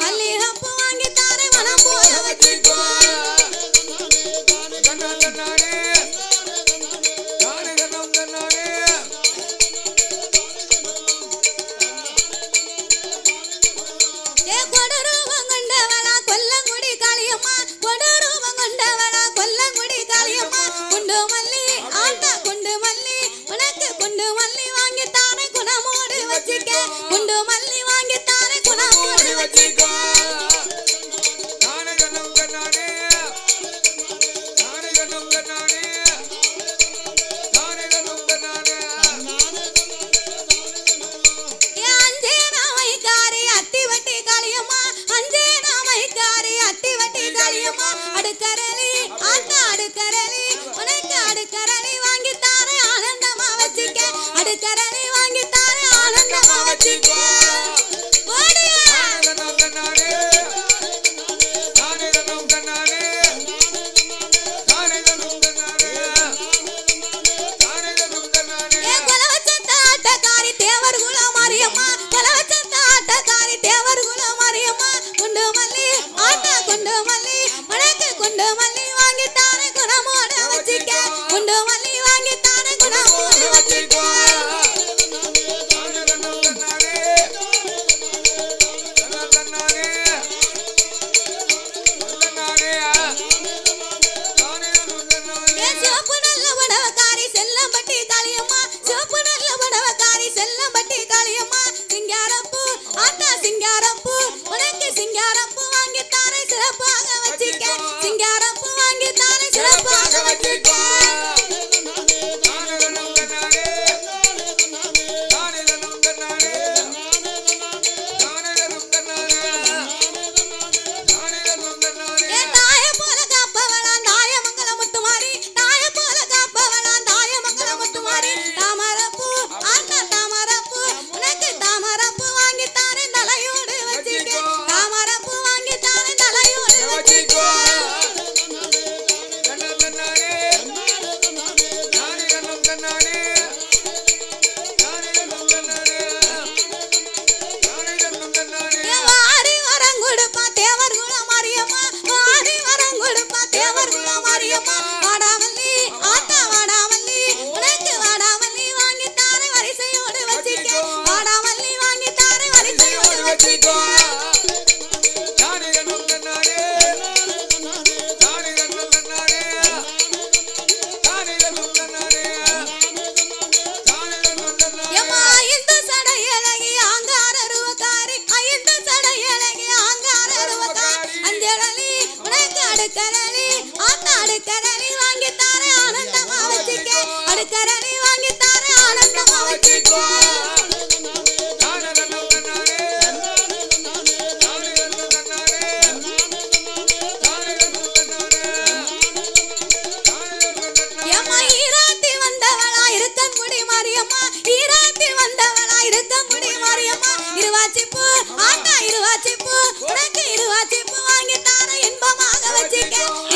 மல்லிகைப்பூ வாங்கி தாரே மனம் போல வச்சுக்கோ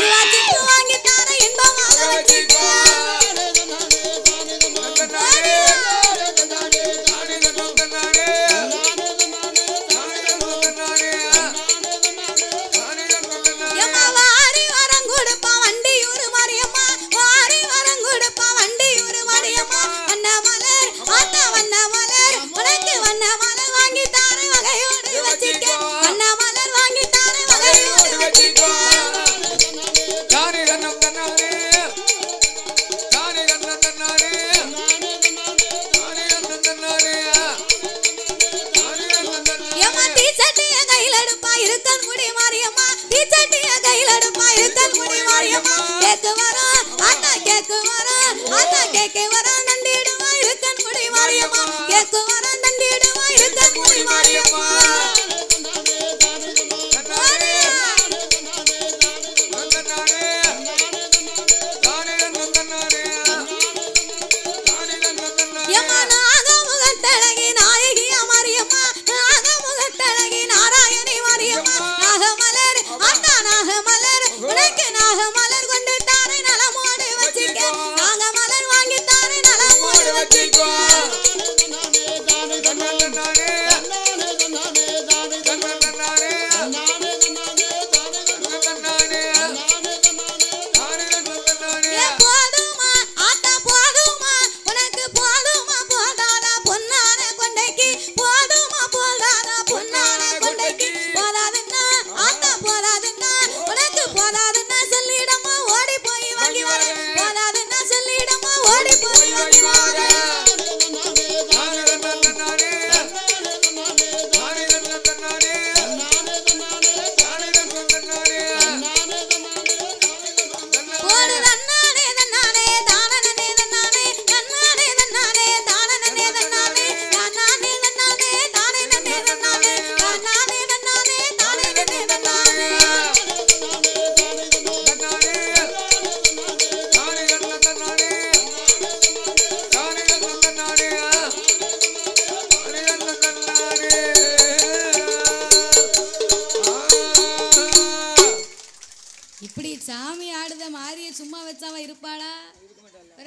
இருவாச்சிக்கு வாங்கி தார இன்பமாக வச்சிக்கோ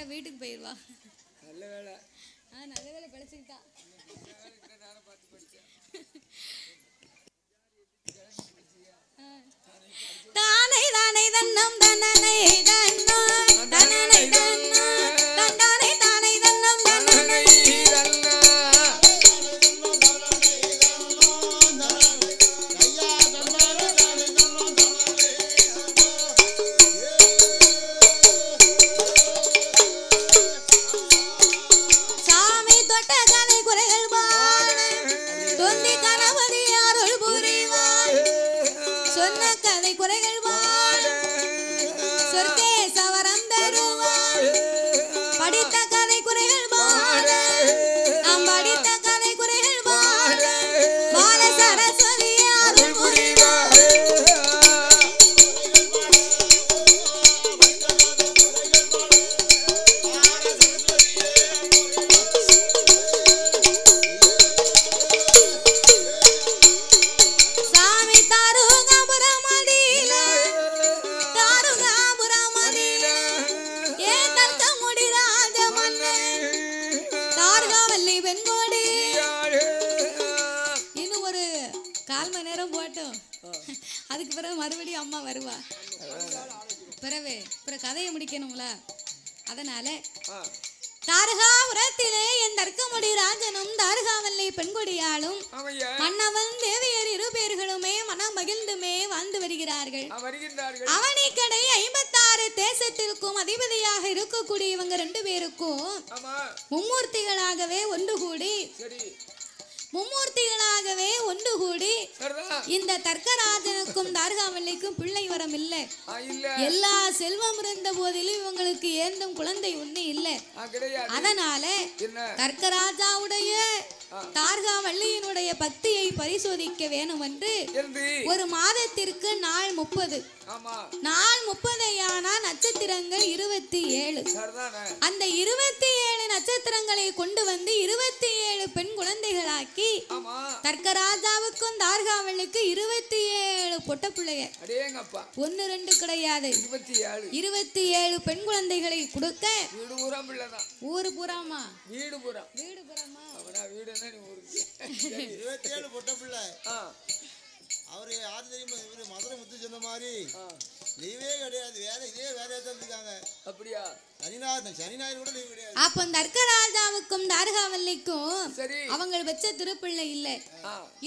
வீட்டுக்கு போயிருவா. நல்ல வேலை படிச்சுக்கிட்டா. தானை தானை தன்னம் தன்னனை தன்னோ தன்னனை தன்னோ தன்னானை தானை தன்னம் தன்னனை தன்னோ சாமி தொட்ட கதை குறைகள் பாட தொந்தி கணபதி அருள் புரிவார் சொன்ன கதை குறைகள் பாட சொர்க்கே சவரம் தருவார் படித்த கதை குறைகள் பாட நாம் படித்த கதை குறைகள் பாட பால சரஸ்வதி அருள் புரிவார் சாமி தாருகாபுரமதியில தாருகாபுரமதியில ஏ தர்க்க முடி ராஜ மன்னன் தாருகாவல்லி பெண்கோடி. இன்னும் ஒரு 1/4 மணி நேரம் போட்டோம். அதுக்கு பிறகு மறுபடியும் அம்மா வருவா. பிறகு கதையை முடிக்கணும்ல. அதனால தாருகாபுரத்திலே என் தர்க்கமுடி ராஜனும் தாருகாவல்லி பெண்கொடியாலும் மன்னவன் தேவியர் 2 பேர்களுமே மனம் மகிழ்ந்துமே வாழ்ந்து வருகிறார்கள். அவனிக்கடை 56 தேசத்திற்கும் அதிபதியாக இருக்கக்கூடிய இவங்க 2 பேருக்கும் மும்மூர்த்திகளாகவே ஒன்று கூடி இந்த தர்க்கராஜனுக்கும் தாருகாவல்லிக்கும் பிள்ளை வரம் இல்லை. எல்லா செல்வம் இருந்த போதிலும் இவங்களுக்கு ஏந்தும் குழந்தை ஒண்ணு இல்லை. அதனால தர்க்கராஜாவுடைய தாருகாவல்லியினுடைய பக்தியை பரிசோதிக்க வேணும் என்று ஒரு மாதத்திற்கு நாள் 30 நாள் 30 ஆனா நட்சத்திரங்கள் 27. அந்த 27 நட்சத்திரங்களை கொண்டு வந்து 27 பெண் குழந்தைகளாக்கி தர்க்கராஜாவுக்கும் தார்காவலுக்கு 27 பொட்ட பிள்ளைய 1 2 கிடையாது 27 பெண் குழந்தைகளை கொடுக்க ஊரு பூராமா வீடு பூராமா அவரு யாரு தெரியுமா? இவரு மதுரை முத்து சொன்ன மாதிரி லீவே கிடையாது, வேற இதே வேலையா தான் இருக்காங்க. அப்படியா? சனி ஞாயிறு கூட லீவ் கிடையாது. அப்ப தர்க்கராஜாவுக்கும் தார்காவல்லிக்கும் அவங்க வச்ச திருப்பிள்ளை இல்ல.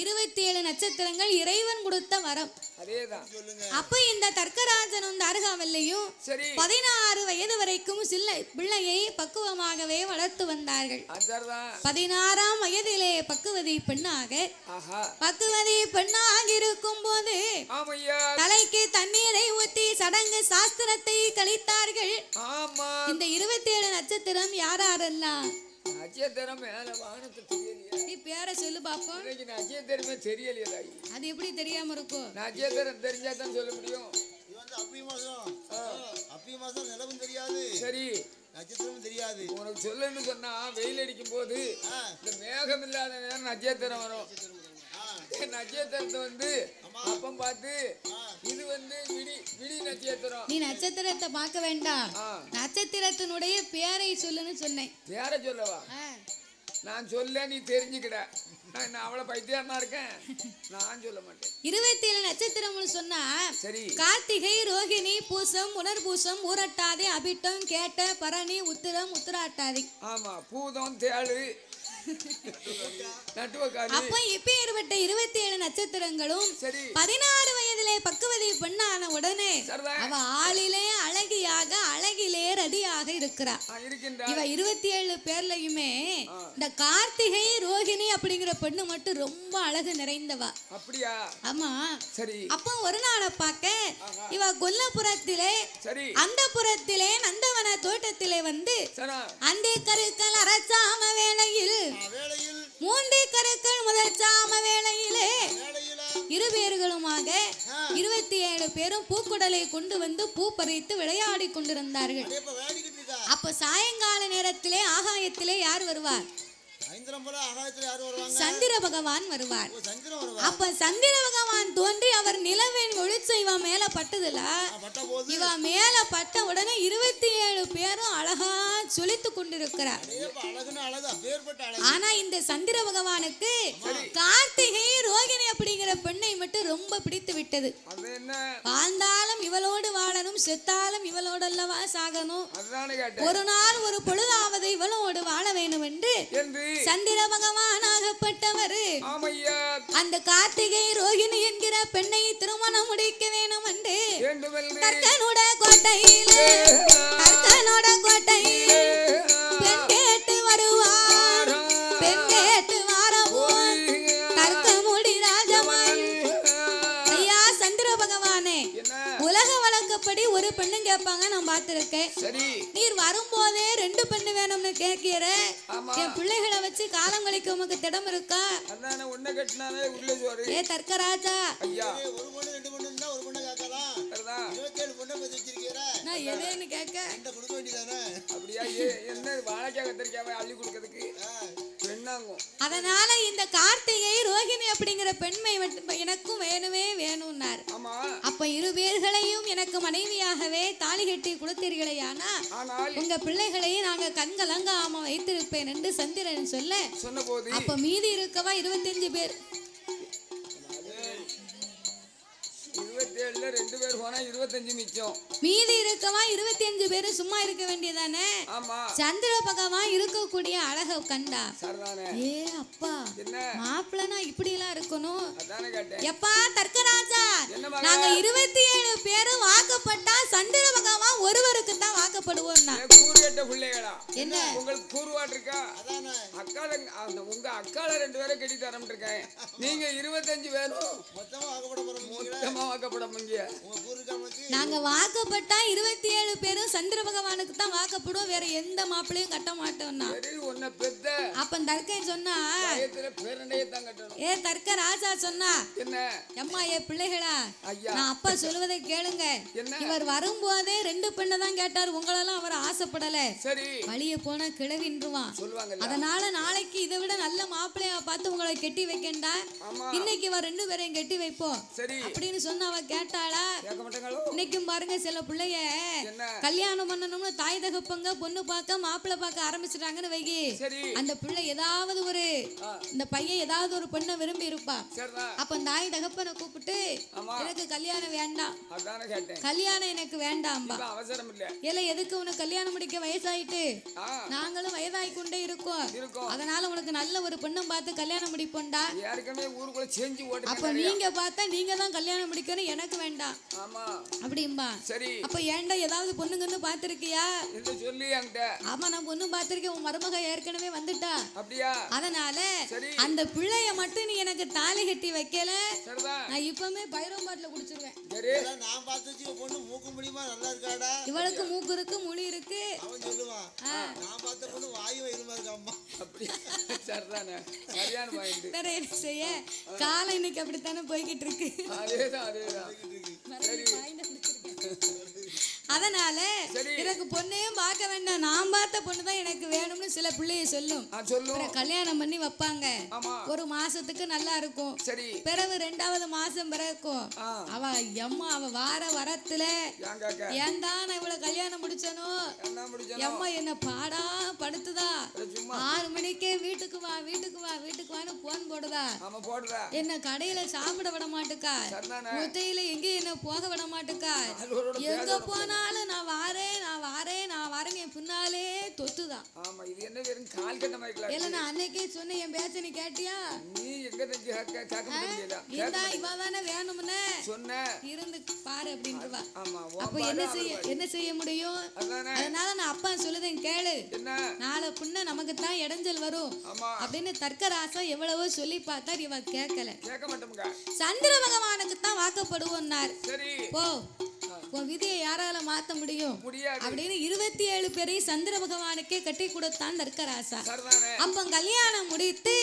27 நட்சத்திரங்கள் இறைவன் கொடுத்த வரம். அதேதான் சொல்லுங்க. அப்ப இந்த தர்க்கராஜனும் தார்காவல்லியும் 16 வயது வரைக்கும் பிள்ளையை பக்குவமாகவே வளர்த்து வந்தார்கள். 16ஆம் வயதிலே பக்குவதி பெண்ணாக இருக்கும் போது தலைக்கு தண்ணீரை ஊற்றி சடங்கு சாஸ்திரத்தை கழித்தார்கள். இந்த 27 நட்சத்திரம் யாரெல்லாம்? நட்சத்திரம் மேல வானத்து தெரியலையா? நீ பேரை சொல்லு பாப்போம். நட்சத்திரமே தெரியலையா? அது எப்படி தெரியாம இருக்கும்? நட்சத்திரம் தெரிஞ்சா தான் சொல்ல முடியும். இது வந்து அப்பி மாசம் நிலவும் தெரியாது, சரி நட்சத்திரமும் தெரியாது. உனக்கு சொல்லணும்னு சொன்னா வெயில் அடிக்கும் போது இந்த மேகம் இல்லாத நேரம் நட்சத்திரம் வரும். நட்சத்திரத்தை வந்து அப்பம் பார்த்து இது வந்து விடி நட்சத்திரம். நீ நட்சத்திரத்தை பார்க்க வேண்டாம், நட்சத்திரத்தினுடைய பேரை சொல்லுன்னு சொன்னேன். பேரை சொல்லவா? நான் சொல்ல நீ தெரிஞ்சுக்கிட. நான் அவ்வளவு பைத்தியமா இருக்கேன், நான் சொல்ல மாட்டேன். 27 நட்சத்திரம்னு சொன்னா சரி, கார்த்திகை, ரோகிணி, பூசம், உணர்பூசம், ஊரட்டாதி, அபிட்டம், கேட்ட, பரணி, உத்திரம், உத்திராட்டாதி. ஆமா, பூதம், தேளு, அப்ப இப்பேற்பட்ட 27 நட்சத்திரங்களும் 16 வயதிலே பக்குவதி பெண்ணான உடனே அவ ஆளிலே அழகியாக அழகிலே ரதியாக இருக்கிறார். இவ 27 பேர்லயுமே இந்த கார்த்திகை, ரோகிணி அப்படிங்கிற பெண்ணு மட்டும் ரொம்ப அழகு நிறைந்தவா. அப்படியா? ஆமா. சரி. அப்ப ஒரு நாளை பார்க்க இவ கொல்லப்புறத்திலே அந்த புறத்திலே நந்தவன தோட்டத்திலே வந்து அந்த கருக்கள் அரசாம வேளையில் மூன்றே கருக்கள் முதல் சாம வேளையிலே இருவேர்களுமாக 27 பேரும் பூக்குடலை கொண்டு வந்து பூ பறித்து விளையாடி கொண்டிருந்தார்கள். அப்ப சாயங்கால நேரத்திலே ஆகாயத்திலே யார் வருவார்? சந்திர பகவான் வருவார். அப்ப சந்திர பகவான் தோன்றி அவர் நிலவின் ஒளிச்ச இவ மேல பட்டதுல இவ மேல பட்ட உடனே 27 பேரும் அழகா சொலித்து கொண்டிருக்கிறார். ஆனா இந்த சந்திர பகவானுக்கு கார்த்திகை, ரோகிணி அப்படிங்கிற பெண்ணை மட்டும் ரொம்ப பிடித்து விட்டது. வாழ்ந்தாலும் இவளோடு வாழணும், செத்தாலும் இவளோடு அல்லவா சாகணும், ஒரு நாள் ஒரு பொழுதாவது இவளோடு வாழ வேண்டும் என்று சந்திர பகவான் ஆகப்பட்டவர் அந்த கார்த்திகை, ரோகிணி என்கிற பெண்ணை திருமணம் முடிக்க வேணும் என்று தர்க்கனோட கோட்டையிலே பெண் கேட்டு வருவார். பெண் கேட்டு வரவும் தர்க்க முடி ராஜமன். ஐயா சந்திர பகவானே, உலக வழக்கப்படி ஒரு பெண்ணு கேட்பாங்க, நான் பார்த்திருக்கேன். நீர் வரும்போதே 2 பெண்ணு வேணும்னு கேட்கிற, என் பிள்ளைகளை வச்சு காலம் கழிக்க உமக்கு திடம் இருக்கா? ஏ தர்க்கராஜா, நான் எதேன்னு கேட்க அதனால இந்த கார்த்திகை, ரோகிணி அப்படிங்கிற பெண்மை எனக்கும் வேணுமே வேணும்னார். அப்ப 2 பேர்களையும் எனக்கு மனைவியாகவே தாலி கட்டி கொடுத்தீர்களேயானா உங்க பிள்ளைகளையும் நாங்க கண்கலங்காம வைத்திருப்பேன் என்று சந்திரன் சொல்ல, அப்ப மீதி இருக்கவா 25 பேர். 27ல 2 பேர் போனா 25 மிச்சம். மீதி இருக்கவா 25 பேர் சும்மா இருக்க வேண்டியதானே? சந்திர பகவான் இருக்கக்கூடிய அழக கண்டா ஏ அப்பா, மாப்பிள்ளனா இப்படி எல்லாம் இருக்கணும். எப்பா தர்க்கராஜா, நாங்க 27 பேரும் வாக்கப்பட்டா சந்திர பகவான் ஒருவருக்கு தான் வாக்கப்படுவோம். என்ன கூறுவாட்டு இருக்கா அக்கால உங்க அக்கால 2 பேரை கட்டி தரம் இருக்கேன் நீங்க 25 பேரும் மொத்தமா வாக்கப்பட முடிய நாங்க வாக்கப்பட்டா 27 பேரும் சந்திர பகவானுக்கு தான் வாக்கப்படுவோம் வேற எந்த மாப்பிளையும் கட்ட மாட்டோம்னா உன்னை பெத்த அப்ப தர்க்கன் சொன்னா பேரண்டையே தான் கட்டணும் ஏ தர்க்க ராஜா சொன்னா என்ன அம்மா ஏ பிள்ளைகளா நான் அப்பா சொல்லுவதை கேளுங்க இவர் வரும்போதே 2 பெண்ணை தான் கேட்டார் உங்களெல்லாம் அவர் ஆசைப்படல சரி வழிய போனா கிளவின்றுவான் அதனால நாளைக்கு இதை விட நல்ல மாப்பிள்ளையா பார்த்து உங்களை கெட்டி வைக்கண்டா இன்னைக்கு இவர் 2 பேரையும் கெட்டி வைப்போம் அப்படின்னு சொன்ன அவ கேட்டாளா இன்னைக்கும் பாருங்க சில பிள்ளைய கல்யாணம் பண்ணணும்னு தாய் தகப்பங்க பொண்ணு பார்க்க மாப்பிள்ளை பார்க்க ஆரம்பிச்சிட்டாங்கன்னு வைகி அந்த பிள்ளை ஏதாவது ஒரு இந்த பையன் ஏதாவது ஒரு பெண்ணை விரும்பி இருப்பா அப்ப தாய் தகப்பனை கூப்பிட்டு எனக்கு கல்யாணம் வேண்டாம் கல்யாணம் எனக்கு வேண்டாம்பா இல்ல எதுக்கு உனக்கு கல்யாணம் முடிக்க வயசாயிட்டு நாங்களும் வயதாகி கொண்டே இருக்கோம் அதனால உனக்கு நல்ல ஒரு பெண்ணும் பார்த்து கல்யாணம் முடிப்போம்டா அப்ப நீங்க பார்த்தா நீங்க தான் கல்யாணம் முடிக்கணும் எனக்கு வேண்டாம் அப்படிம்பா அப்ப ஏன்டா ஏதாவது பொண்ணுங்கன்னு பாத்திருக்கியா ஆமா நான் பொண்ணு பாத்திருக்கேன் உன் மருமக ஏற்கனவே வந்துட்டா அதனால அந்த பிள்ளைய மட்டும் நீ எனக்கு தாலி கட்டி வைக்கல நான் இப்பவுமே பைரோம்பாட்ல குடிச்சிருவேன் இவளுக்கு மூக்கு இருக்கு முழி இருக்கு செய்ய காலம் இன்னைக்கு அப்படித்தானே போய்கிட்டு இருக்கு அதனால எனக்கு பொண்ணையும் பார்க்க வேண்டாம் நான் பார்த்த பொண்ணுதான் எனக்கு வேணும்னு சில பிள்ளைய சொல்லும் கல்யாணம் பண்ணி வைப்பாங்க ஒரு மாசத்துக்கு நல்லா இருக்கும் பிறகு 2வது மாசம் பிறக்கும் அவ அம்மா அவ வார வரத்துல ஏன்டா நான் இவ்வளவு கல்யாணம் முடிச்சனோ அம்மா என்ன பாடா படுத்துதா 6 மணிக்கே வீட்டுக்கு வா வீட்டுக்கு வா வீட்டுக்கு வான்னு போன் போடுதா என்ன கடையில சாப்பிட விட மாட்டுக்கா முத்தையில எங்க என்ன போக விட மாட்டுக்கா எங்க போனா நான் வாரேன் நான் வாரேன் நான் வரேன் என் பின்னாலே தொத்துதான் இல்ல நான் அன்னைக்கே சொன்னேன் என் பேச்ச நீ கேட்டியா இவதானே வேணும்னு இருந்து பாரு அப்படின்றவா அப்ப என்ன செய்ய முடியும் அதனால நான் அப்பா சொல்லுதேன் கேளு நாளை பின்ன நமக்கு தான் இடைஞ்சல் வரும் அப்படின்னு தர்க்கராசா எவ்வளவோ சொல்லி பார்த்தார் இவ கேட்கல சந்திர பகவானுக்கு தான் வாக்கப்படுவோம்னார் போ உன் விதியை யாரால மாத்த முடியும் அப்படின்னு 27 பேரையும் சந்திர பகவானுக்கே கட்டி கொடுத்தான் தர்க்கராசா அப்ப கல்யாணம் முடித்து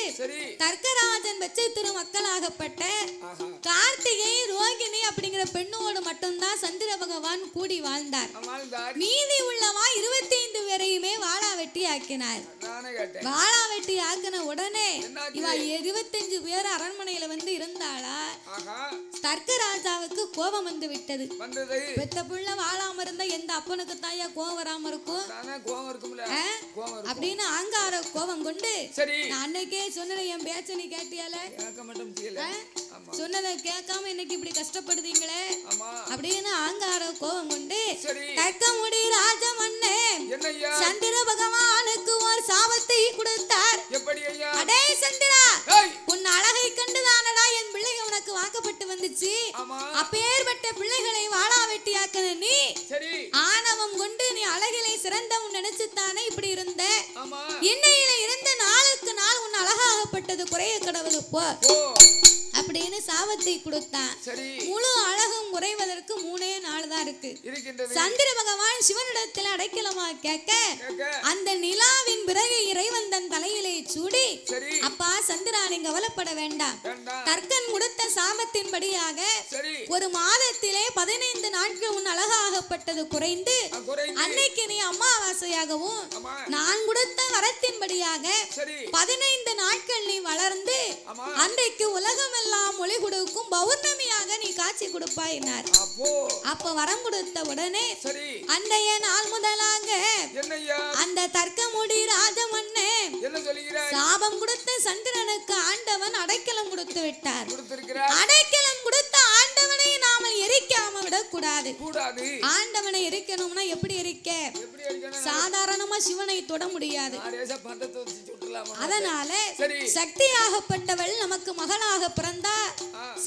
தர்க்கராஜன் வச்சு திருமக்களாகப்பட்ட கார்த்திகை ரோகிணி அப்படிங்கிற பெண்ணோடு மட்டும்தான் சந்திர பகவான் கூடி வாழ்ந்தார் மீதி உள்ளவா 25 பேரையுமே வாழா வெட்டி ஆக்கினார் வாழா வெட்டி ஆக்கின உடனே இவ 25 பேர் அரண்மனையில வந்து இருந்தாளா தர்க்கராஜாவுக்கு கோபம் வந்து விட்டது பெத்த புள்ள வாழாம இருந்தா எந்த அப்பனுக்கு தாயா கோவம் வராம இருக்கும் அப்படின்னு ஆங்கார கோபம் கொண்டு நான் அன்னைக்கே சொன்னேன் என் பேச்ச நீ கேட்டியால சொன்னதை கேட்காம இன்னைக்கு இப்படி கஷ்டப்படுதீங்களே அப்படின்னு ஆங்கார கோபம் கொண்டு தக்க முடி ராஜமன்னே சந்திர பகவானுக்கு ஒரு சாபத்தை கொடுத்தார் அடே சந்திரா உன் அழகை கண்டுதானடா என் பிள்ளைங்க உனக்கு வாக்கப்பட்டு வந்துச்சு அப்பேற்பட்ட பிள்ளைகளை வாழா வெட்டியாக்கின நீ ஆணவம் கொண்டு நீ அழகிலே சிறந்தவன் நினைச்சுத்தானே இப்படி இருந்த இன்னையில இருந்த நாளுக்கு நாள் உன் அழகாகப்பட்டது குறைய கடவுள் போ அப்படின்னு சாபத்தை கொடுத்தான் முழு அழகும் குறைவதற்கு 3 நாள் தான் இருக்கு சந்திர பகவான் சிவனிடத்தில் அடைக்கலமா கேட்க அந்த நிலாவின் பிறகு இறைவன் தன் தலையிலே சூடி அப்பா சந்திரா நீங்க கவலைப்பட வேண்டாம் தர்க்கன் கொடுத்த சாபத்தின்படியாக ஒரு மாதத்திலே 15 நாட்கள் உன் அழகாகப்பட்டது குறைந்து அன்னைக்கு நீ அமாவாசையாகவும் நான் கொடுத்த வரத்தின்படியாக 15 நாட்கள் நீ வளர்ந்து அன்றைக்கு உலகம் எல்லாம் ஒளி கொடுக்கும் பௌர்ணமியாக நீ காட்சி கொடுப்பாயினார் அப்ப வரம் கொடுத்த உடனே அன்றைய நாள் முதலாக அந்த தர்க்கமுடி ராஜமன்னே சாபம் கொடுத்த சந்திரனுக்கு ஆண்டவன் அடைக்கலம் கொடுத்து விட்டார் அடைக்கலம் கொடுத்த ஆண்டவனை நாம எரிக்காம விடக்கூடாது. ஆண்டவனை எரிக்கணும்னா எப்படி எரிக்க? சாதாரணமா சிவனை தொட முடியாது. அதனால சக்தியாகப்பட்டவள் நமக்கு மகளாக பிறந்தா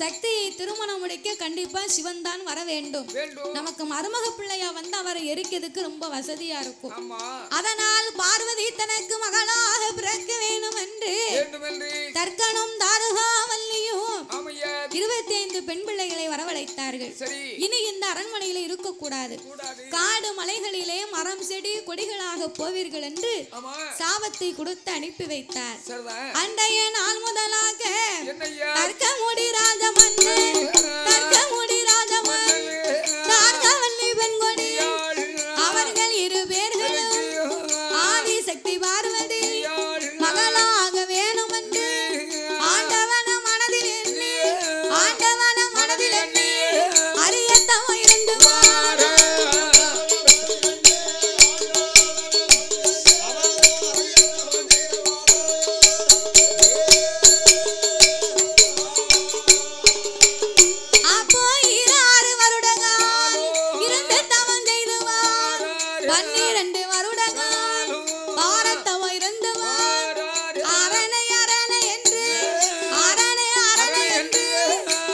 சக்தியை திருமணம் முடிக்க கண்டிப்பா சிவன் தான் வர வேண்டும். நமக்கு மருமக பிள்ளையா வந்து அவரை எரிக்கிறதுக்கு ரொம்ப வசதியா இருக்கும். அதனால் பார்வதி தனக்கு மகளாக பிறக்க வேண்டும் என்று தர்க்கனும் தாரகாவல்லியும் 25 பெண் பிள்ளைகளை வரவழைத்தார்கள். இனி இந்த அரண்மனையில இருக்க கூடாது, காடு மலைகளிலே மரம் செடி கொடிகளாக போவீர்கள் என்று சாபத்தை கொடுத்து அனுப்பி வைத்தார். அண்டைய நாள் முதலாக தர்க்கமுடி ராஜமன்னன் தர்க்கமுடி ராஜமன்னன் தாரகாவல்லி பெண்கொடி அவர்கள் 2 பேர்களும் ஆதி சக்தி பார்வதி மகளாக வேணும் என்று ஆண்டவன மனதில் எண்ணி அறியத்தவ இருந்து அப்போ 6 வருடங்கள் இருந்து தவம் செய்துவார். 12 வருடங்கள் பாரத்தவ இருந்துவார். அரணை அரணை என்று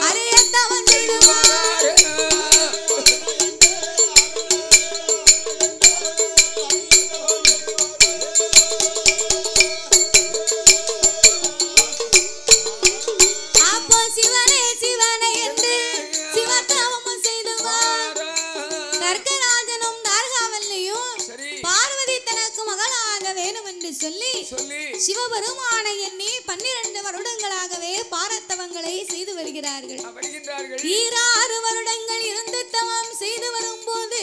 அறியத்தவம் செய்துவார். அப்போ சிவனே சிவனே என்று சிவத்தவமும் செய்துவார். தர்க்கராஜனும் தாரகாவல்லியும் பார்வதி தனக்கு மகளாக வேணும் என்று சொல்லி சிவபெருமானை எண்ணி 12 வருடங்களாகவே பாரத்தவங்களை செய்து வருகிறார்கள். 6 வருடங்கள் இருந்து தவம் செய்து வரும்போது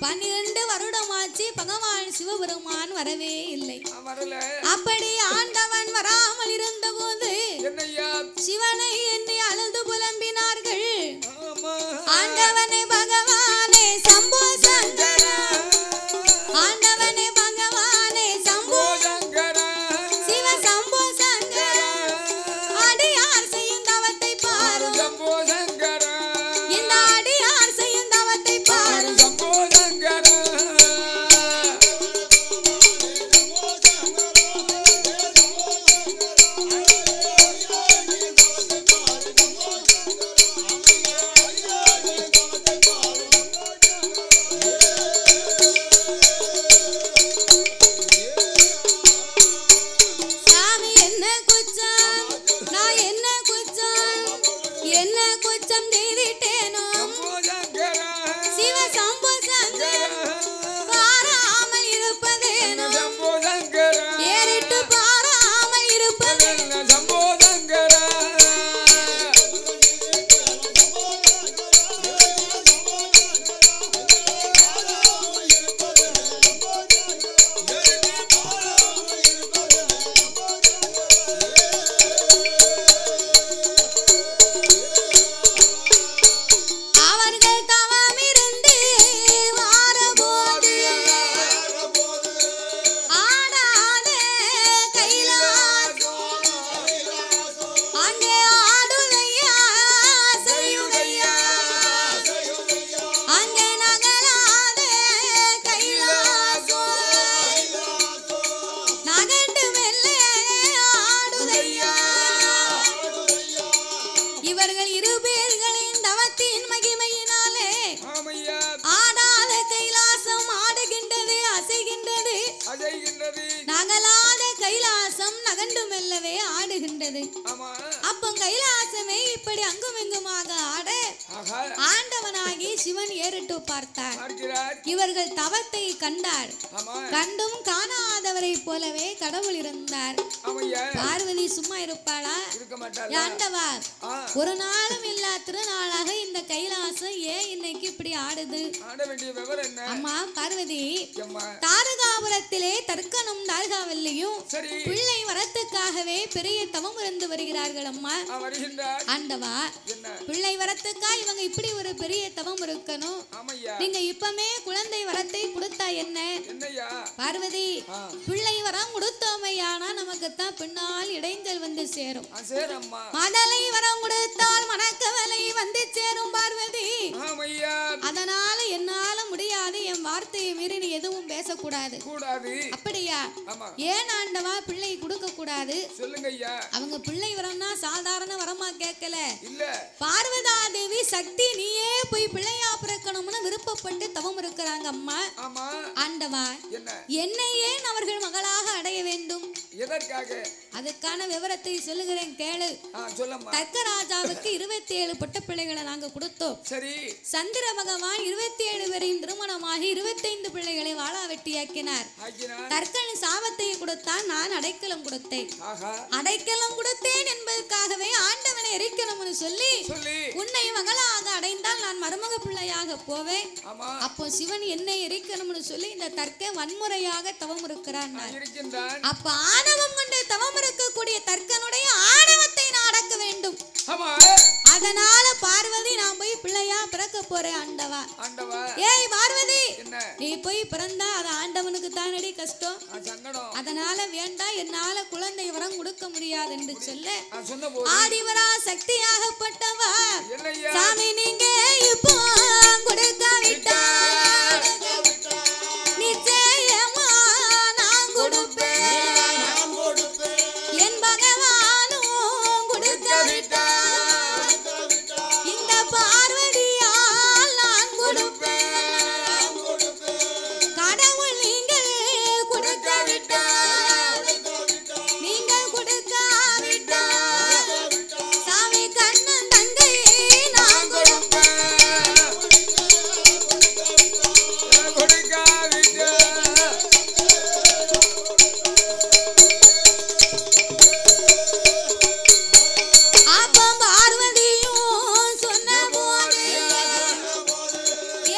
12 வருடமாச்சு, பகவான் சிவபெருமான் வரவே இல்லை. அப்படி ஆண்டவன் வராமல் இருந்த போது சிவனை எண்ணி அழுது புலம்பினார்கள். ஆண்டவனே பகவானே சம்போ சங்கரா, ஆண்டவனே பகவானே சம்போ சிவ சம்போ சங்கரா, அடியார் செய்யும் தவத்தை பாரு, இந்த அடியார் செய்யும் தவத்தை பாரு. சாமி என்ன குற்றம், நான் என்ன குற்றம், என்ன குற்றம் செய்திட்டேனோ சிவ சம்போ சங்கரா, பாராமல் இருப்பதேனோ, ஏறிட்டு பாராமல் இருப்பதேனோ. அவர்கள் தவம் இருந்து வாரபோது ஆடாத கைலாசம் அங்கே ஆடுதையா செய்யுதையா, அங்கே நகலாத கைலாசம் நகண்டு மெல்ல ஆடுதையா. இவர்கள் 2 பேர்களின் தவத்தின் மகிமையினாலே ஆடாத கைலாசம் ஆடுகின்றது, அசைகின்றது. நகலாத கைலாசம் நகண்டு மெல்லவே ஆடுகின்றது. அப்போ கைலாசமே இப்படி அங்கும் இங்குமாக ஆட ஆண்டவனாகி சிவன் ஏறிட்டு பார்த்தார். இவர்கள் தவத்தை கண்டார். கண்டும் காணாதவரை போலவே கடவுள் இருந்தார். பார்வதி சும்மா இருப்பாளா? ஆண்டவா, ஒரு நாளும் இல்லா திருநாளாக இந்த கைலாசம் ஏன் இன்னைக்கு இப்படி ஆடுது? அம்மா பார்வதி, தாரகாபுரத்திலே தர்க்கனும் தாரகாவல்லியும் பிள்ளை வரத்துக்காகவே பெரிய தவம் இருந்து வருகிறார்கள். அம்மா ஆண்டவா, பிள்ளை வரத்துக்கா இவங்க இப்படி ஒரு பெரிய தவம் இருக்கணும். நீங்க இப்பமே குழந்தை வரத்தை கொடுத்தா என்ன பார்வதி? பிள்ளை வரம் கொடுத்தோமையானா நமக்கு தான் பின்னால் இடைஞ்சல் வந்து சேரும். மதலை வரம் கொடுத்தால் மனக்கவலை வந்து சேரும் பார்வதி. அதனால என்னால முடியாது, என் வார்த்தையை மீறி நீ எதுவும் பேசக்கூடாது. அப்படியா? ஏன் ஆண்டவா பிள்ளை கொடுக்க கூடாது? அவங்க பிள்ளை வரம்னா சாதாரண வரமா கேட்கல. பார்வதா தேவி சக்தி நீயே போய் பிள்ளையா பிறக்கணும்னு விருப்பப்பட்டு தவம் இருக்கிறாங்க அம்மா. ஆண்டவா என்னை ஏன் அவர்கள் மகளாக அடைய வேண்டும்? அதுக்கான விவரத்தை சொல்லுகிறேன் கேளு. தர்க்கராஜாவுக்கு 27 பட்ட பிள்ளைகளை நாங்க கொடுத்தோம். சந்திர பகவான் 27 பேரையும் திருமணமாகி 25 பிள்ளைகளை வாழா வெட்டியாக்கினார். தர்க்கன் சாபத்தை கொடுத்தான், நான் அடைக்கலம் கொடுத்தேன். அடைக்கலம் கொடுத்தேன் என்பதற்காகவே ஆண்டவனை எரிக்கணும்னு சொல்லி உன்னை மகளாக அடைந்தால் நான் மருமக பிள்ளையாக போவேன். அப்போ சிவன் என்னை எரிக்கணும்னு சொல்லி இந்த தர்க்க வன்முறையாக தவம் இருக்கிறான். அப்ப ஆணவம் கொண்டு தவம் இருக்கக்கூடிய தர்க்கனுடைய ஆணவத்தை நான் அடக்க வேண்டும். அதனால பார்வதி நான் போய் பிள்ளையா பிறக்க போறேன். ஆண்டவா ஏய் பார்வதி, நீ போய் பிறந்தா அது ஆண்டவனுக்கு தானடி கஷ்டம். அதனால வேண்டாம், என்னால குழந்தை வரம் கொடுக்க முடியாது என்று சொல்ல ஆதிவரா சக்தியாகப்பட்டவா சாமி நீங்க இப்போ கொடுக்காவிட்டா நிச்சயமா நான் கொடுப்பேன். என் பகவானும் கொடுக்காவிட்டா இந்த பார்வதியால் நான் கொடுப்பேன். கடவுள் நீங்கள் கொடுக்காவிட்டா நீங்கள் கொடுக்காவிட்டா சாமி கண்ணன் தங்கை நான் கொடுப்பேன். அப்ப பார்வதியும் சொன்ன போது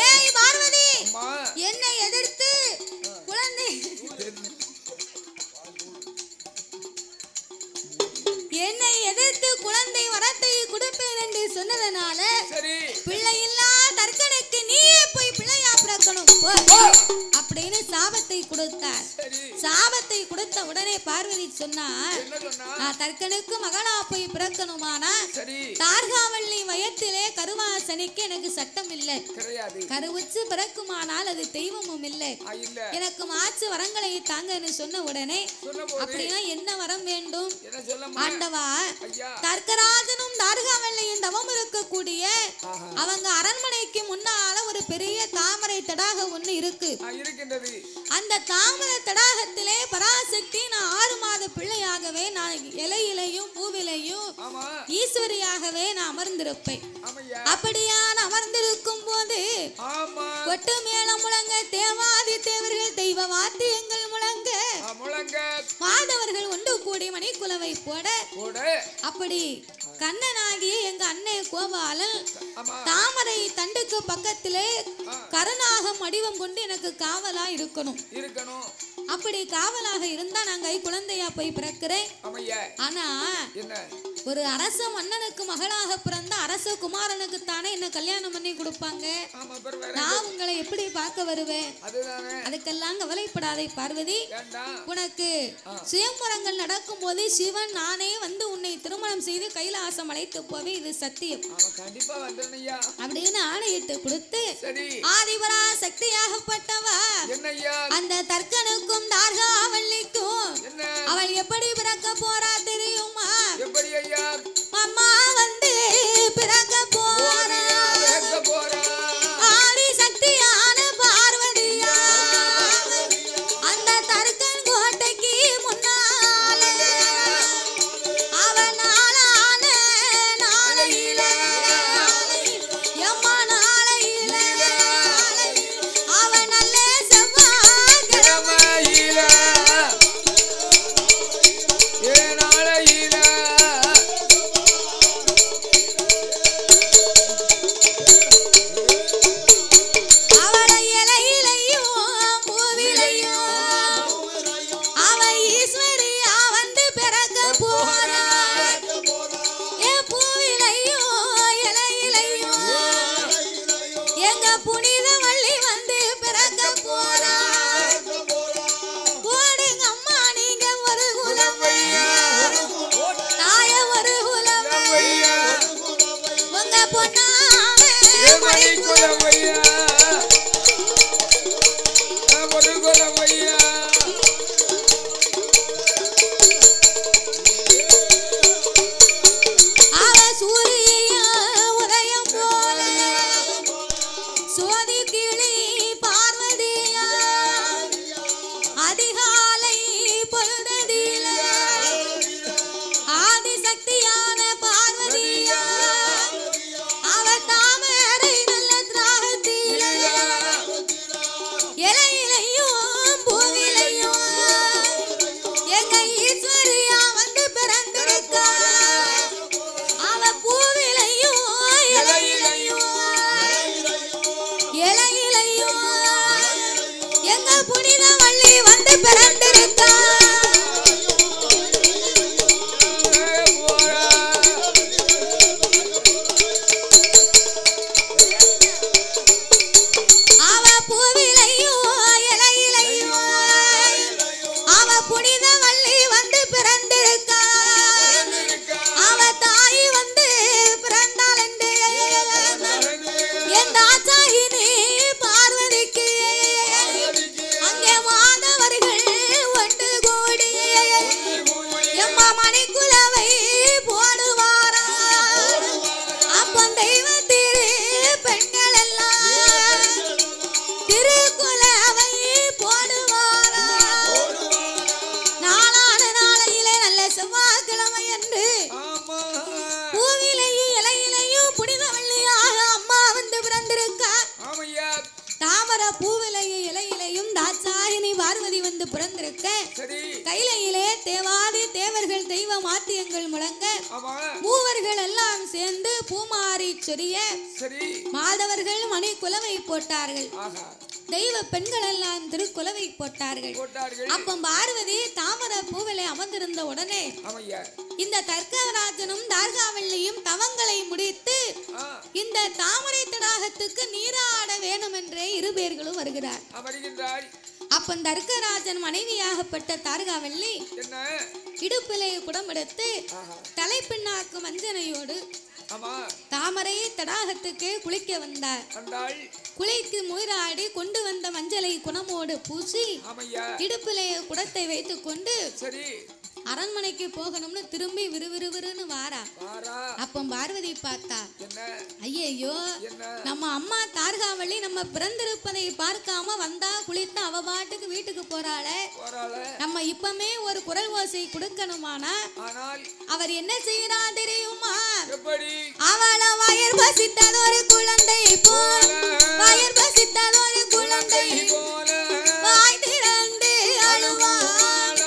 ஏய் பார்வதி என்னை எதிர்த்து குழந்தை என்னை எதிர்த்து குழந்தை வரத்தை கொடுப்பேன் என்று சொன்னதனால பிள்ளை இல்லா தர்க்கனுக்கு நீயே போய் பிள்ளையா பிறக்கணும் அப்படின்னு சாபத்தை கொடுத்தார். சாபத்தை கொடுத்த உடனே பார்வதி சொன்னார், நான் தர்க்கனுக்கு மகனா போய் பிறக்கணுமானா தார்காவள்ளி வயத்திலே கருவாசனைக்கு எனக்கு சட்டம் இல்லை. கருவுச்சு பிறக்குமானால் அது தெய்வமும் இல்லை. எனக்கு மாற்று வரங்களை தாங்கன்னு சொன்ன உடனே அப்படின்னா என்ன வரம் வேண்டும்? ஆண்டவா தர்க்கராஜனும் தார்காவள்ளியும் தவம் இருக்கக்கூடிய அவங்க அரண்மனைக்கு முன்னால ஒரு பெரிய தாமரை தடாகம் ஒண்ணு இருக்கு. அந்த தாமரை தடாகத்திலே பராசக்தி நான் 6 மாத பிள்ளையாகவே நான் இலையிலையும் பூவிலையும் ஈஸ்வரியாகவே நான் அமர்ந்திருப்பேன். அப்படியா அமர்ந்திருக்கும் போது கொட்டு மேளம் முழங்க, தேவாதி தேவர்கள் தெய்வ வாத்தியங்கள் முழங்க, மாதவர்கள் ஒன்று கூடி மணிக்குலவை போட அப்படி கண்ணனாகிய எங்க அண்ணன் கோபாலன் தாமரை தண்டுக்கு பக்கத்திலே கருணாகம் வடிவம் கொண்டு எனக்கு காவலா இருக்கணும். அப்படி காவலாக இருந்தா நாங்க குழந்தையா போய் பிறக்கிறேன். ஆனா ஒரு அரச மன்னனுக்கு மகளாக பிறந்த அரச குமாரனுக்கு தானே என்ன கல்யாணம் பண்ணி கொடுப்பாங்க. நான் உங்களை எப்படி பார்க்க வருவேன்? அதுக்கெல்லாம் கவலைப்படாதே பார்வதி. உனக்கு சுயம்பரங்கள் நடக்கும் போது சிவன் நானே வந்து உன்னை திருமணம் செய்து கைலாசம் அழைத்து போவே, இது சத்தியம் அப்படின்னு ஆணையிட்டு கொடுத்து ஆதிபரா சக்தியாகப்பட்டவா அந்த தர்க்கனுக்கும் தார்காவள்ளிக்கும் அவள் எப்படி பிறக்க போறா தெரியுமா? அம்மா வந்து பிறக்க போறா ஆதி சக்தியான பார்வதியா அந்த தர்க்கன் கோட்டைக்கு முன்னால அவன் நாளான நாளையில எம்மா நாளையில அவன் நல்ல செவ்வாய்க்கிழமையில ஏ நாள சோதி கிளி பார்வதியா அதிகாலை பொழுதில ஆதிசக்தியான பார்வதியா அவ தாமரை நல்ல திராகத்தில இலையிலையும் பூவிலையும் எங்க ஈஸ்வரியா வந்து பிறந்திருக்கா அவ பூவிலையும் இலையிலையும் எங்க புனித வள்ளி வந்து பிறந்திருக்கா அவ பூவிலையும் இலையிலையும் அவ புனித வள்ளி வந்து பிறந்திருக்கா அவ தாய் வந்து பிறந்தாள் என்று என் தாச்சாயினி பார்வதிக்கு அங்கே மாதவர்கள் ஒன்று கூடி எம்மா மணிக்குலவை போடுவாரா அப்போ தெய்வத்திரு பெண்கள் எல்லாம் திருக்குலவை போடுவாரா நாளான நாளையிலே நல்ல செவ்வாய்க்கிழமை என்று பூவிலையும் இலையிலையும் புனித வள்ளியாக அம்மா வந்து பிறந்திருக்கா தாமர பூவிலையும் இலையிலையும் தாட்சாயினி பார்வதி வந்து பிறந்திருக்க கையிலையிலே தேவாதி தேவர்கள் தெய்வ மாத்தியங்கள் முழங்க மூவர்கள் எல்லாம் சேர்ந்து பூமாரி சொரிய மாதவர்கள் மணி குலவை போட்டார்கள் தெய்வ பெண்கள் எல்லாம் திருக்குலவை போட்டார்கள் அப்ப பார்வதி தாமர பூவிலை அமர்ந்திருந்த உடனே இந்த தர்க்கராஜனும் தார்காவல்லியும் தவங்களை முடித்து இந்த தாமரை தடாகத்துக்கு நீராட வேணும் என்றே இரு பேர்களும் வருகிறார் அப்ப தர்க்கராஜன் மனைவியாகப்பட்ட தார்காவல்லி இடுப்பிலை குடமெடுத்து தலைப்பின்னாக்கு மஞ்சனையோடு தாமரை தடாகத்துக்கு குளிக்க வந்தார் குளிக்கு முயராடி கொண்டு வந்த மஞ்சளை குணமோடு பூசி இடுப்பிலே குடத்தை வைத்துக் கொண்டு அரண்மனைக்கு போகணும்னு திரும்பி விறுவிறுவிறுன்னு வாரா அப்ப பார்வதி பார்த்தா ஐயோ நம்ம அம்மா தார்காவல்லி நம்ம பிறந்திருப்பதை பார்க்காம வந்தா குளித்து அவ பாட்டுக்கு வீட்டுக்கு போறாளே நம்ம இப்பமே ஒரு குரல் ஓசை கொடுக்கணுமானா அவர் என்ன செய்யறா தெரியுமா அவள வயர் பசித்ததொரு குழந்தை போல் வயர் பசித்ததொரு குழந்தை போல் வாய் திறந்து அழுவாள்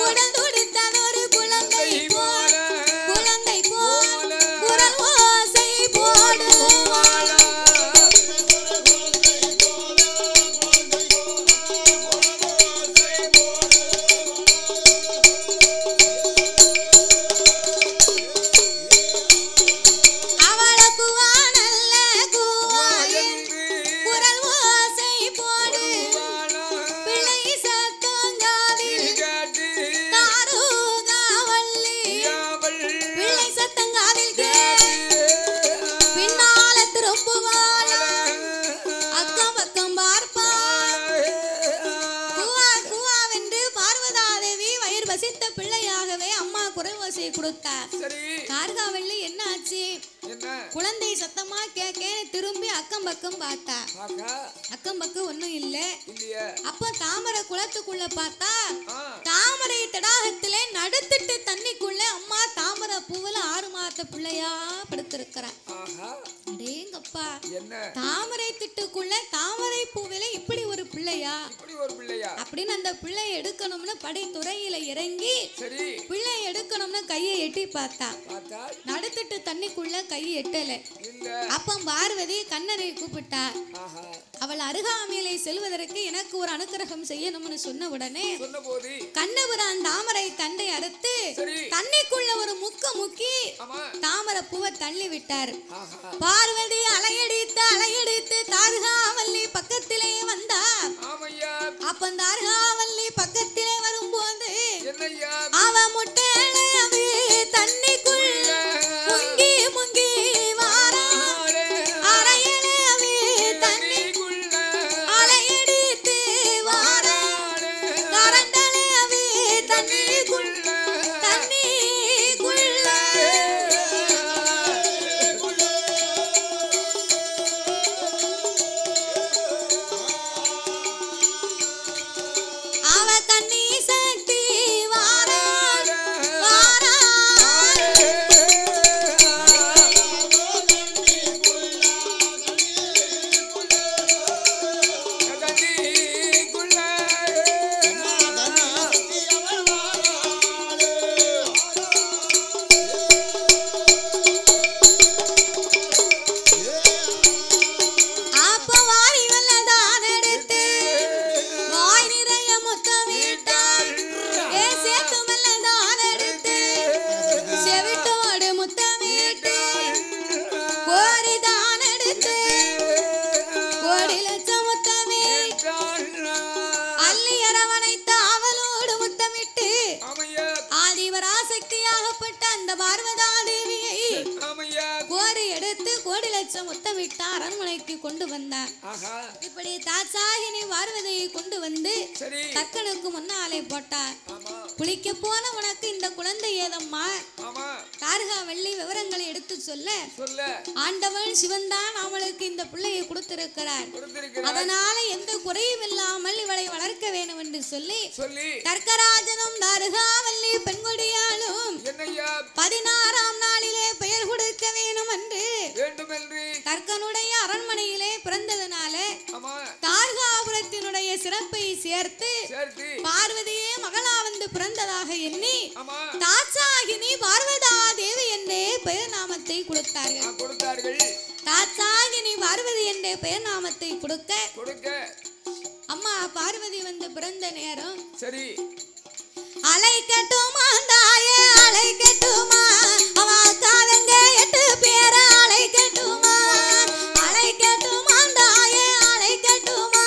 உடல் துடித்ததொரு குழந்தை போல் குரல் ஓசை போடுவாள் தார்காவல்லி என்ன ஆச்சு குழந்தை சத்தமா கேட்க திரும்பி அக்கம் பக்கம் பார்த்தா அக்கம் பக்கம் ஒண்ணும் இல்ல அப்ப தாமரை குளத்துக்குள்ள பார்த்தா தாமரை தடாகத்திலே நடுத்திட்டு தண்ணிக்குள்ள அம்மா தாமரை பூவுல 6 மாத பிள்ளையா படுத்திருக்கிறா அடேங்கப்பா தாமரை திட்டுக்குள்ள தாமரை பூவில இப்படி ஒரு பிள்ளையா அப்படின்னு அந்த பிள்ளை எடுக்கணும்னு படித்துறையில இறங்கி பிள்ளை எடுக்கணும்னு கையை எட்டி பார்த்தா நடுத்திட்டு தண்ணிக்குள்ள கை எட்டல அப்ப பார்வதி கண்ணரை கூப்பிட்டா அவள் அருகாமையிலே செல்வதற்கு எனக்கு ஒரு அனுக்கிரகம் செய்யணும்னு சொன்ன உடனே கண்ணபுரான் தாமரை தண்டை அறுத்து தண்ணிக்குள்ள ஒரு முக்கி தாமரை பூவை தள்ளி விட்டார் பார்வதி அலையடித்து தார்காவல்லி பக்கத்திலே வந்தா அப்ப தார்காவல்லி பக்கத்திலே வரும்போது அவ முட்டையவே தண்ணிக்குள்ள முங்கி வாரா அரையவே தண்ணிக்குள்ள அலையடித்து வாரா கரண்டளவே தண்ணிக்குள்ள லட்சம் முத்தமிட்டு அரண்மனைக்கு கொண்டு வந்தார். இப்படி தாட்சாயினி பார்வதியை கொண்டு வந்து தக்கனுக்கு முன்னாலே போட்டார். குளிக்க போன உனக்கு இந்த குழந்தை ஏதம்மா? தார்கா வெள்ளி விவரங்களை எடுத்து சொல்ல ஆண்டவன் சிவன் தான் அவளுக்கு இந்த பிள்ளையை கொடுத்திருக்கிறார். அதனால எந்த குறையும் இல்லாமல் இவளை வளர்க்க வேண்டும் என்று சொல்லி தர்க்கராஜனும் தார்கா வள்ளி பெண்கொடியாலும் 16ஆம் நாளிலே பெயர் கொடுக்க வேண்டும் என்று தர்க்கனுடைய அரண்மனையிலே பிறந்ததனால தார்காபுரத்தினுடைய சிறப்பை சேர்த்து பார்வதியே மகளா வந்து பிறந்ததாக எண்ணி தாட்சாயினி பார்வதா தேவி என்றே பெயர் நாமத்தை கொடுத்தார்கள். தாட்சாயினி பார்வதி என்றே பெயர் நாமத்தை கொடுக்க அம்மா பார்வதி வந்து பிறந்த நேரம் சரி அலைக்கட்டுமா தாயே அலைக்கட்டுமா அவ காலங்க 8 பேர அலைக்கட்டுமா அலைக்கட்டுமா தாயே அலைக்கட்டுமா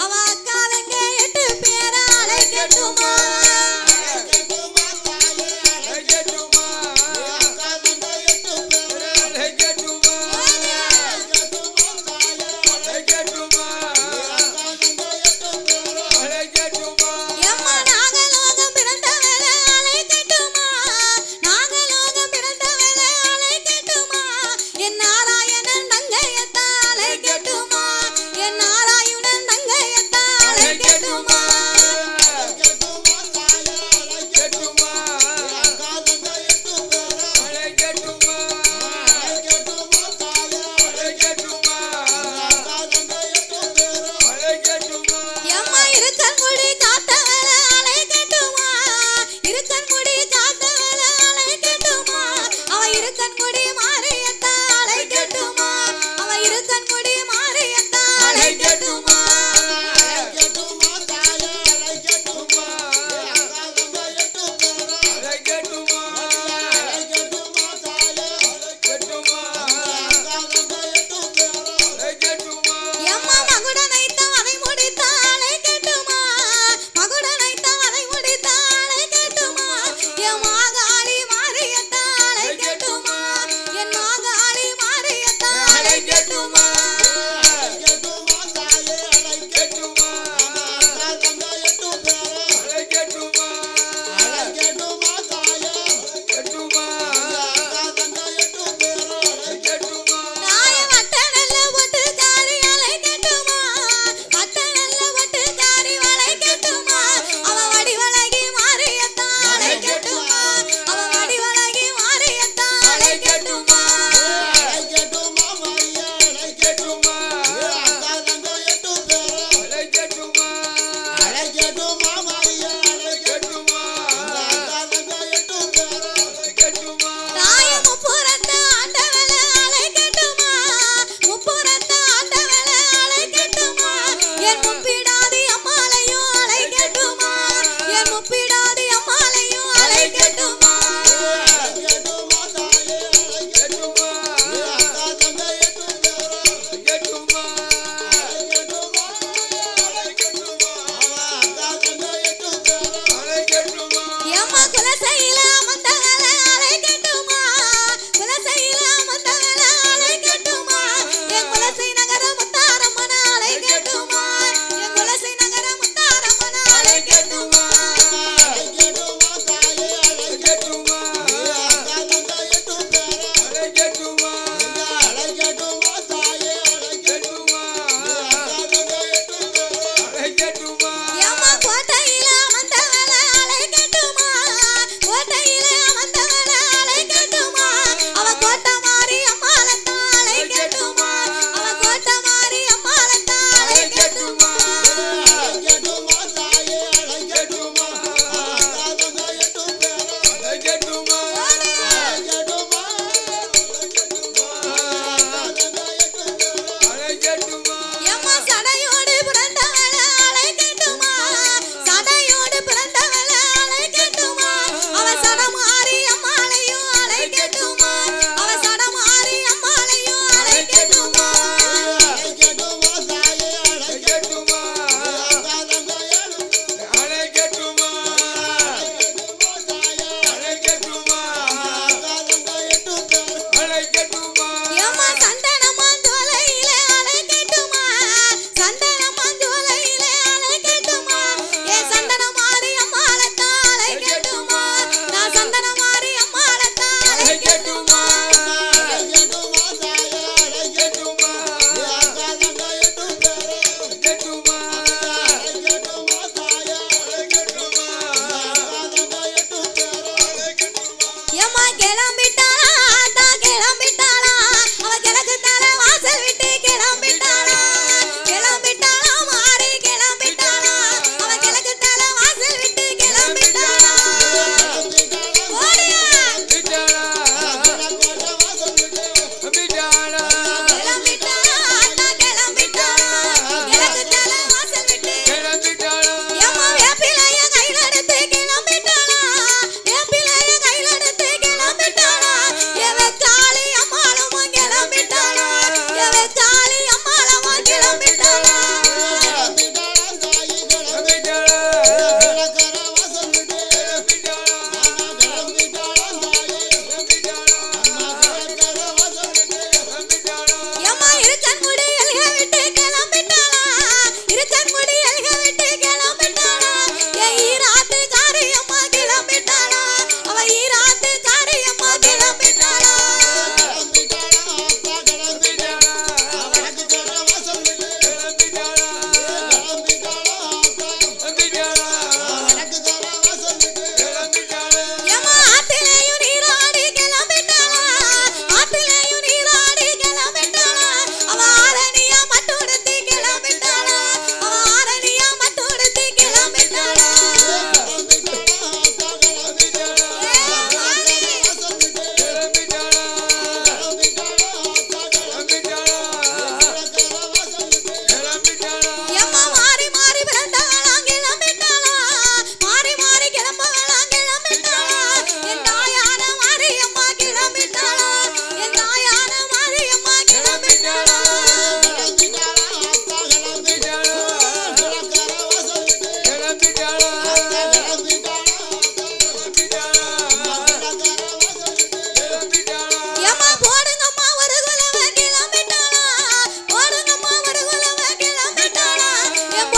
அவ காலங்க 8 பேர அலைக்கட்டுமா எம்மா நாகலோகம் பிறந்தவளே அலைக்கட்டுமா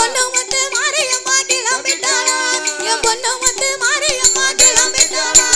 பொண்ணு முத்து மாரியம்மா கிளம்பிட்டாளா என் பொண்ணு முத்து மாரியம்மா கிளம்பிட்டாளா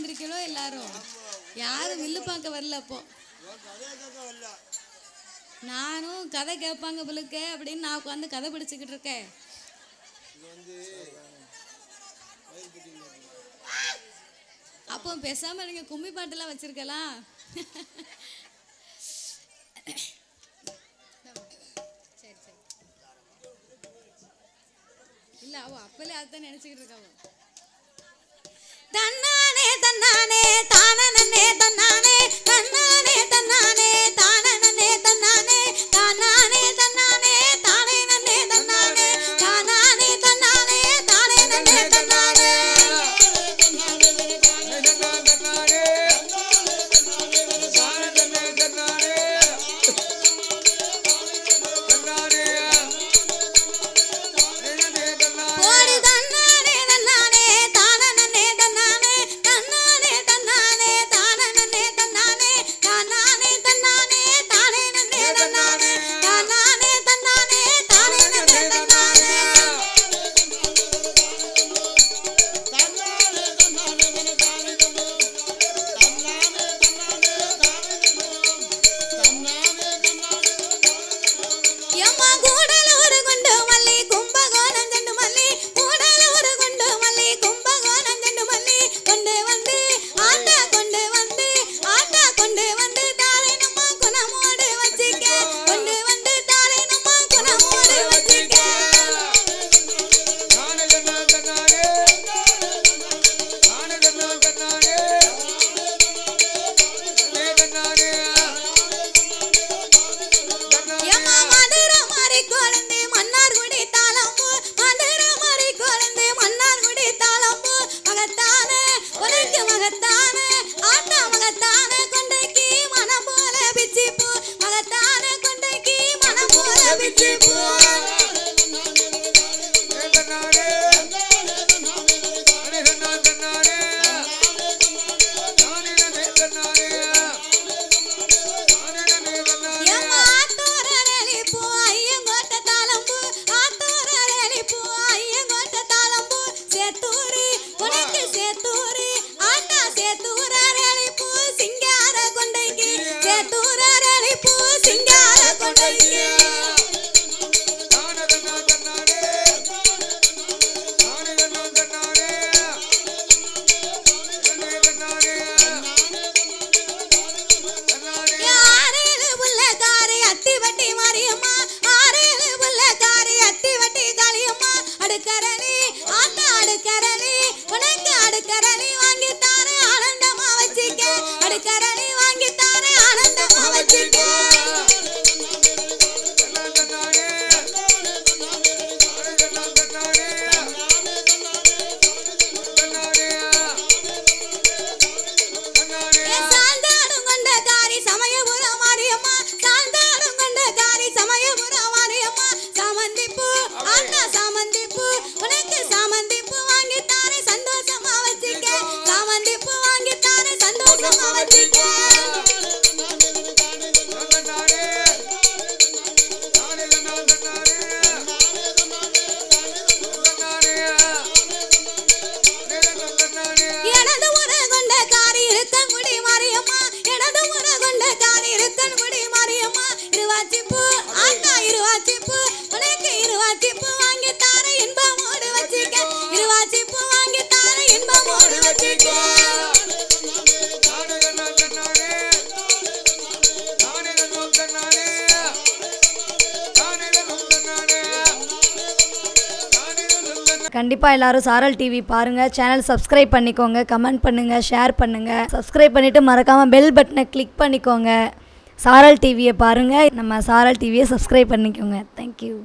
வந்திருக்கீங்களோ எல்லாரும்? யாரும் வில்லு பார்க்க வரல. அப்போ நானும் கதை கேட்பாங்க புழுக்க அப்படின்னு நான் உட்காந்து கதை பிடிச்சிக்கிட்டு இருக்கேன். அப்போ பேசாம நீங்க கும்மி பாட்டெல்லாம் வச்சிருக்கலாம். சரி சரி இல்ல அவ அப்பலே அதான் நினைச்சுக்கிட்டு இருக்காவ. தன்னானே தன்னானே தானனே தன்னானே தன்னானே தன்னானே தானனே தன்னானே தானானே தன்னானே தானே நன்னே தன்னானே தானானே தன்னானே தானே நன்னே தன்னானே கண்டிப்பாக எல்லாரும் சாரல் டிவி பாருங்கள். சேனல் சப்ஸ்கிரைப் பண்ணிக்கோங்க, கமெண்ட் பண்ணுங்கள், ஷேர் பண்ணுங்கள். சப்ஸ்கிரைப் பண்ணிவிட்டு மறக்காமல் பெல் பட்டனை கிளிக் பண்ணிக்கோங்க. சாரல் டிவியை பாருங்கள், நம்ம சாரல் டிவியை சப்ஸ்கிரைப் பண்ணிக்கோங்க. தேங்க்யூ.